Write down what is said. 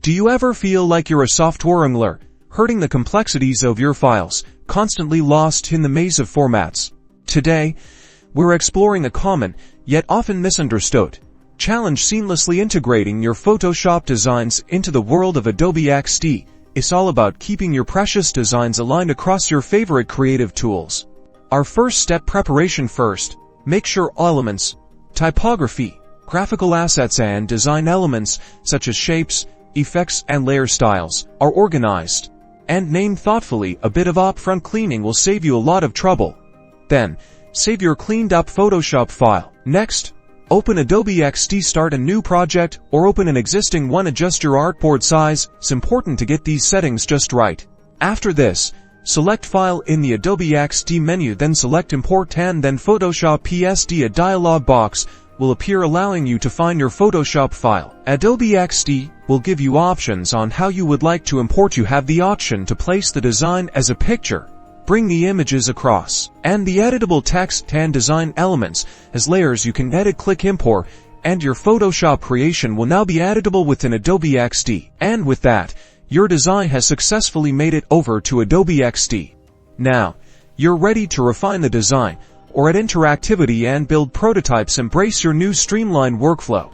Do you ever feel like you're a software angler, hurting the complexities of your files, constantly lost in the maze of formats? Today, we're exploring a common, yet often misunderstood, challenge: seamlessly integrating your Photoshop designs into the world of Adobe Xd. It's all about keeping your precious designs aligned across your favorite creative tools. Our first step: preparation. First, make sure all elements, typography, graphical assets and design elements such as shapes, effects and layer styles are organized and named thoughtfully. A bit of upfront cleaning will save you a lot of trouble. Then, save your cleaned up Photoshop file. Next, open Adobe Xd, start a new project, or open an existing one. Adjust your artboard size. It's important to get these settings just right. After this, select File in the Adobe Xd menu, then select Import and then Photoshop PSD. A dialog box will appear allowing you to find your Photoshop file. Adobe Xd will give you options on how you would like to import. You have the option to place the design as a picture, bring the images across, and the editable text and design elements as layers. You can edit, click Import, and your Photoshop creation will now be editable within Adobe Xd. And with that, your design has successfully made it over to Adobe Xd. Now, you're ready to refine the design or add interactivity and build prototypes. Embrace your new streamlined workflow.